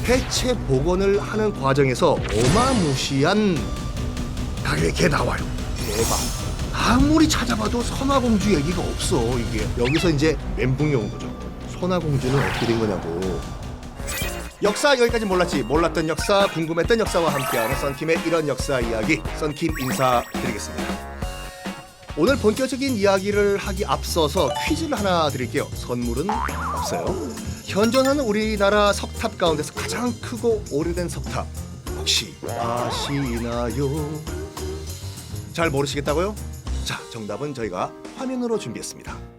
해체 복원을 하는 과정에서 어마무시한 가격이 나와요. 대박. 아무리 찾아봐도 선화공주 얘기가 없어. 이게 여기서 이제 멘붕이 온 거죠. 선화공주는 어떻게 된 거냐고. 역사 여기까지 몰랐던 역사, 궁금했던 역사와 함께하는 썬킴의 이런 역사 이야기, 썬킴 인사드리겠습니다. 오늘 본격적인 이야기를 하기 앞서서 퀴즈를 하나 드릴게요. 선물은 없어요. 현존하는 우리나라 석탑 가운데서 가장 크고 오래된 석탑 혹시 아시나요? 잘 모르시겠다고요? 자, 정답은 저희가 화면으로 준비했습니다.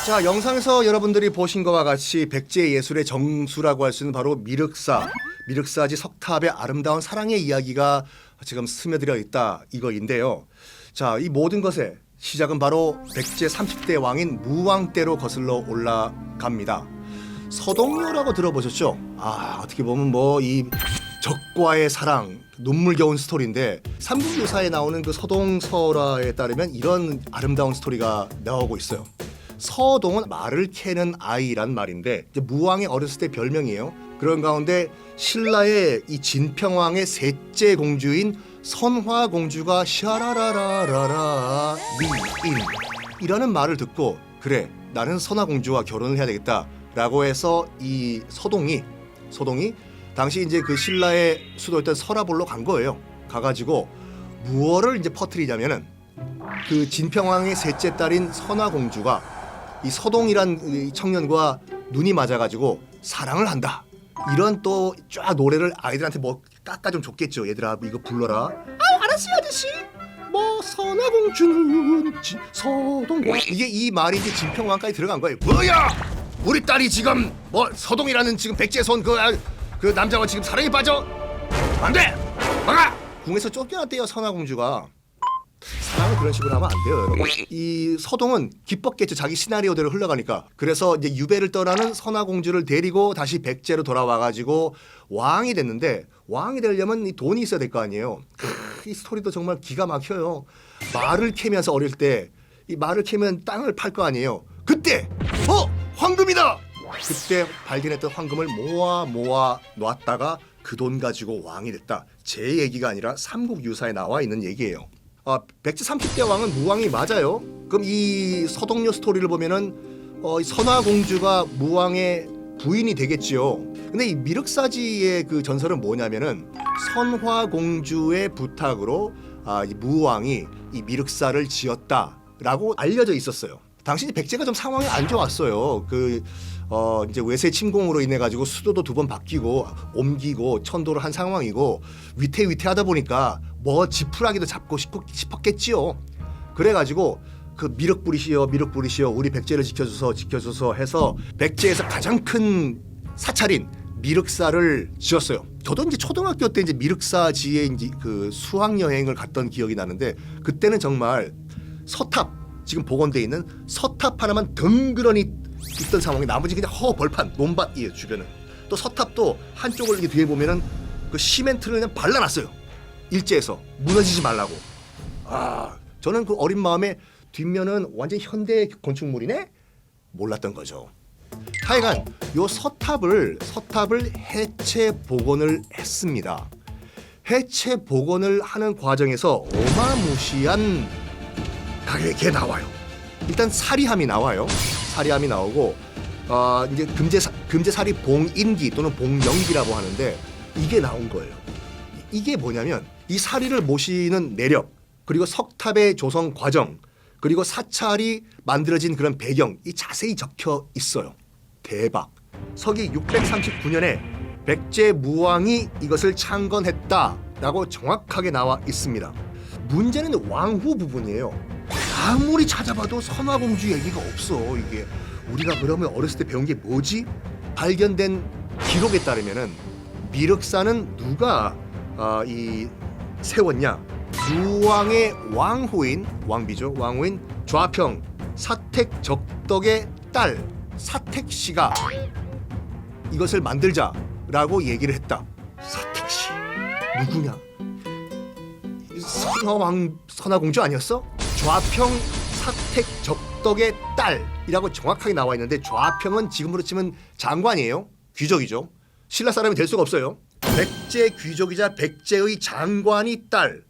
자, 영상에서 여러분들이 보신 것과 같이 백제 예술의 정수라고 할 수 있는 바로 미륵사지 석탑의 아름다운 사랑의 이야기가 지금 스며들어 있다 이거인데요. 자, 이 모든 것의 시작은 바로 백제 30대 왕인 무왕 때로 거슬러 올라갑니다. 서동요라고 들어보셨죠? 어떻게 보면 뭐 이 적과의 사랑, 눈물겨운 스토리인데 삼국유사에 나오는 그 서동설화에 따르면 이런 아름다운 스토리가 나오고 있어요. 서동은 말을 캐는 아이란 말인데 이제 무왕의 어렸을 때 별명이에요. 그런 가운데 신라의 이 진평왕의 셋째 공주인 선화공주가 샤라라라라라 미인이라는 말을 듣고 그래 나는 선화공주와 결혼을 해야 되겠다라고 해서 이 서동이 당시 이제 그 신라의 수도였던 설화볼로 간 거예요. 가가지고 무엇을 이제 퍼뜨리냐면은 그 진평왕의 셋째 딸인 선화공주가 이 서동이란 청년과 눈이 맞아가지고 사랑을 한다. 이런 또 쫙 노래를 아이들한테 뭐 깎아 좀 줬겠죠. 얘들아 이거 불러라. 알았어요 아저씨. 뭐 선화공주는 서동. 이게 이 말이 이제 진평왕까지 들어간 거예요. 뭐야? 우리 딸이 지금 뭐 서동이라는 지금 백제손 그 남자와 지금 사랑에 빠져? 안 돼. 막아. 궁에서 쫓겨났대요 선화공주가. 사랑은 그런 식으로 하면 안 돼요, 여러분. 이 서동은 기뻤겠죠. 자기 시나리오대로 흘러가니까. 그래서 이제 유배를 떠나는 선화공주를 데리고 다시 백제로 돌아와가지고 왕이 됐는데 왕이 되려면 이 돈이 있어야 될 거 아니에요. 이 스토리도 정말 기가 막혀요. 말을 캐면서 어릴 때 이 말을 캐면 땅을 팔 거 아니에요. 그때 황금이다. 그때 발견했던 황금을 모아 놨다가 그 돈 가지고 왕이 됐다. 제 얘기가 아니라 삼국유사에 나와 있는 얘기예요. 백제 30대 왕은 무왕이 맞아요. 그럼 이 서동요 스토리를 보면은 선화공주가 무왕의 부인이 되겠지요. 근데 이 미륵사지의 그 전설은 뭐냐면은 선화공주의 부탁으로 이 무왕이 이 미륵사를 지었다라고 알려져 있었어요. 당시 백제가 좀 상황이 안 좋았어요. 이제 외세 침공으로 인해 가지고 수도도 2번 바뀌고 옮기고 천도를 한 상황이고 위태위태하다 보니까 뭐 지푸라기도 잡고 싶었겠지요. 그래가지고 그 미륵 부리시오 우리 백제를 지켜줘서 해서 백제에서 가장 큰 사찰인 미륵사를 지었어요. 저도 이제 초등학교 때 이제 미륵사지에 이제 그 수학 여행을 갔던 기억이 나는데 그때는 정말 서탑 지금 복원돼 있는 서탑 하나만 덩그러니 있던 상황에 나머지 그냥 벌판 논밭이에요. 주변은 또 서탑도 한쪽을 이렇게 뒤에 보면은 그 시멘트를 그냥 발라놨어요. 일제에서 무너지지 말라고. 저는 그 어린 마음에 뒷면은 완전 현대 건축물이네? 몰랐던 거죠. 하여간 요 서탑을 해체 복원을 했습니다. 해체 복원을 하는 과정에서 어마무시한 가격이 나와요. 일단 사리함이 나와요. 사리함이 나오고 이제 금제사리 봉인기 또는 봉연기라고 하는데 이게 나온 거예요. 이게 뭐냐면 이 사리를 모시는 내력 그리고 석탑의 조성 과정 그리고 사찰이 만들어진 그런 배경 이 자세히 적혀 있어요. 대박. 서기 639년에 백제무왕이 이것을 창건했다라고 정확하게 나와 있습니다. 문제는 왕후 부분이에요. 아무리 찾아봐도 선화공주 얘기가 없어. 이게 우리가 그러면 어렸을 때 배운 게 뭐지? 발견된 기록에 따르면은 미륵사는 누가 이 세웠냐? 무왕의 왕후인 왕비죠. 왕후인 좌평 사택적덕의 딸 사택씨가 이것을 만들자라고 얘기를 했다. 사택씨 누구냐? 선화공주 아니었어? 좌평 사택적덕의 딸이라고 정확하게 나와 있는데 좌평은 지금으로 치면 장관이에요. 귀족이죠. 신라 사람이 될 수가 없어요. 백제 귀족이자 백제의 장관이 딸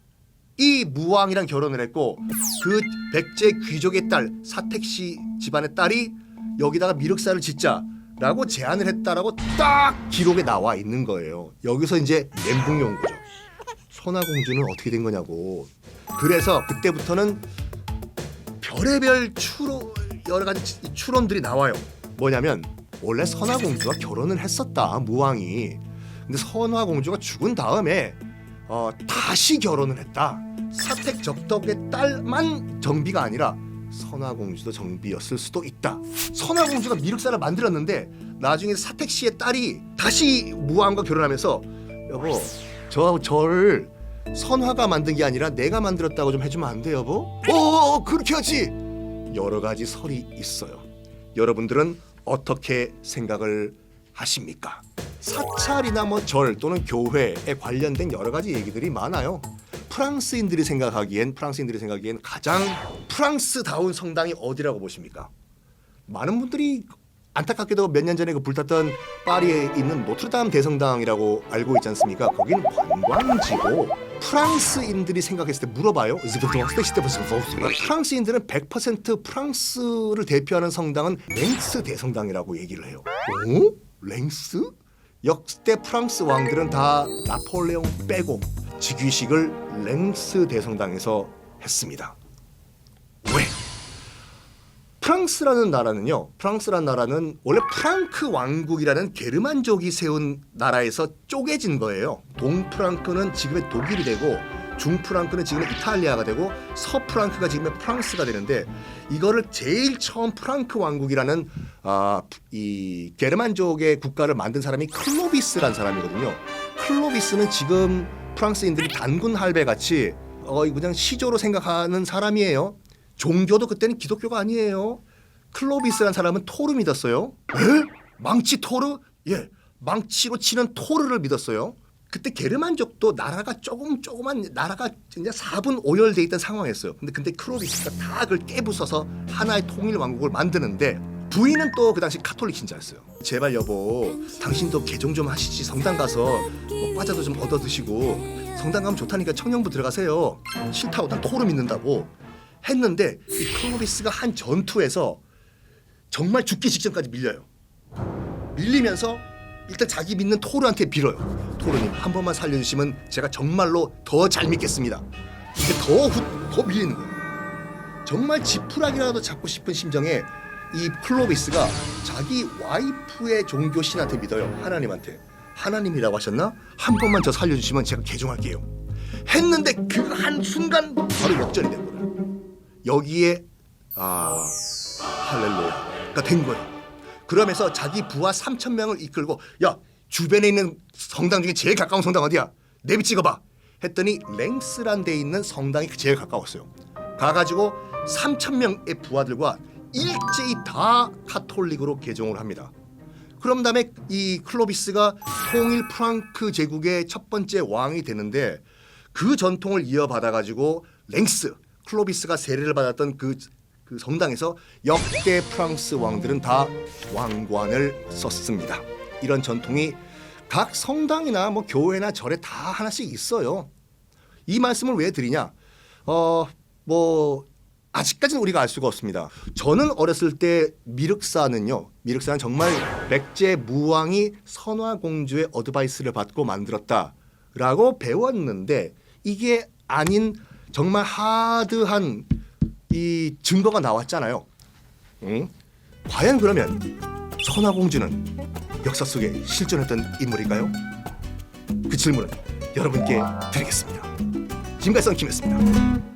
이 무왕이랑 결혼을 했고 그 백제 귀족의 딸 사택씨 집안의 딸이 여기다가 미륵사를 짓자라고 제안을 했다라고 딱 기록에 나와 있는 거예요. 여기서 이제 멘붕이 온 거죠. 선화공주는 어떻게 된 거냐고. 그래서 그때부터는 별의별 여러 가지 추론들이 나와요. 뭐냐면 원래 선화공주와 결혼을 했었다 무왕이. 근데 선화공주가 죽은 다음에 다시 결혼을 했다. 사택적덕의 딸만 정비가 아니라 선화공주도 정비였을 수도 있다. 선화공주가 미륵사를 만들었는데 나중에 사택씨의 딸이 다시 무왕과 결혼하면서 여보 저를 선화가 만든 게 아니라 내가 만들었다고 좀 해주면 안 돼 여보? 그렇게 하지. 여러 가지 설이 있어요. 여러분들은 어떻게 생각을 하십니까? 사찰이나 절 또는 교회에 관련된 여러 가지 얘기들이 많아요. 프랑스인들이 생각하기엔 가장 프랑스다운 성당이 어디라고 보십니까? 많은 분들이 안타깝게도 몇 년 전에 그 불탔던 파리에 있는 노트르담 대성당이라고 알고 있지 않습니까? 거긴 관광지고 프랑스인들이 생각했을 때 물어봐요. 프랑스인들은 100% 프랑스를 대표하는 성당은 랭스 대성당이라고 얘기를 해요. 랭스? 역대 프랑스 왕들은 다 나폴레옹 빼고 즉위식을 랭스 대성당에서 했습니다. 왜? 프랑스라는 나라는 원래 프랑크 왕국이라는 게르만족이 세운 나라에서 쪼개진 거예요. 동프랑크는 지금의 독일이 되고 중프랑크는 지금의 이탈리아가 되고 서프랑크가 지금의 프랑스가 되는데 이거를 제일 처음 프랑크 왕국이라는 이 게르만족의 국가를 만든 사람이 클로비스라는 사람이거든요. 클로비스는 지금 프랑스인들이 단군 할배 같이 그냥 시조로 생각하는 사람이에요. 종교도 그때는 기독교가 아니에요. 클로비스라는 사람은 토르 믿었어요. 에? 망치 토르? 예, 망치로 치는 토르를 믿었어요. 그때 게르만족도 나라가 조그만 나라가 그냥 4분 오열돼 있던 상황이었어요. 근데 클로비스가 다 그걸 깨부숴서 하나의 통일 왕국을 만드는데 부인은 또 그 당시 카톨릭 신자였어요. 제발 여보, 당신도 개종 좀 하시지. 성당 가서 과자도 좀 얻어 드시고 성당 가면 좋다니까 청년부 들어가세요. 싫다고 난 토르 믿는다고 했는데 이 클로비스가 한 전투에서 정말 죽기 직전까지 밀려요. 밀리면서 일단 자기 믿는 토르한테 빌어요. 토르님 한 번만 살려주시면 제가 정말로 더 잘 믿겠습니다. 이게 더 밀리는 거예요. 정말 지푸라기라도 잡고 싶은 심정에 이 클로비스가 자기 와이프의 종교 신한테 믿어요. 하나님한테. 하나님이라고 하셨나? 한 번만 저 살려주시면 제가 개종할게요. 했는데 그 한 순간 바로 역전이 된 거예요. 여기에 할렐루야가 된 거예요. 그러면서 자기 부하 3,000명을 이끌고 야 주변에 있는 성당 중에 제일 가까운 성당 어디야? 내비 찍어봐. 했더니 랭스란 데 있는 성당이 제일 가까웠어요. 가가지고 3,000명의 부하들과 일제히 다 카톨릭으로 개종을 합니다. 그런 다음에 이 클로비스가 통일 프랑크 제국의 첫 번째 왕이 되는데 그 전통을 이어받아가지고 랭스 클로비스가 세례를 받았던 그 성당에서 역대 프랑스 왕들은 다 왕관을 썼습니다. 이런 전통이 각 성당이나 뭐 교회나 절에 다 하나씩 있어요. 이 말씀을 왜 드리냐? 뭐 아직까지는 우리가 알 수가 없습니다. 저는 어렸을 때 미륵사는 정말 백제 무왕이 선화공주의 어드바이스를 받고 만들었다라고 배웠는데 이게 아닌 정말 하드한 이 증거가 나왔잖아요. 과연 그러면 선화공주는 역사 속에 실존했던 인물일까요? 그 질문은 여러분께 드리겠습니다. 지금까지 썬킴이었습니다.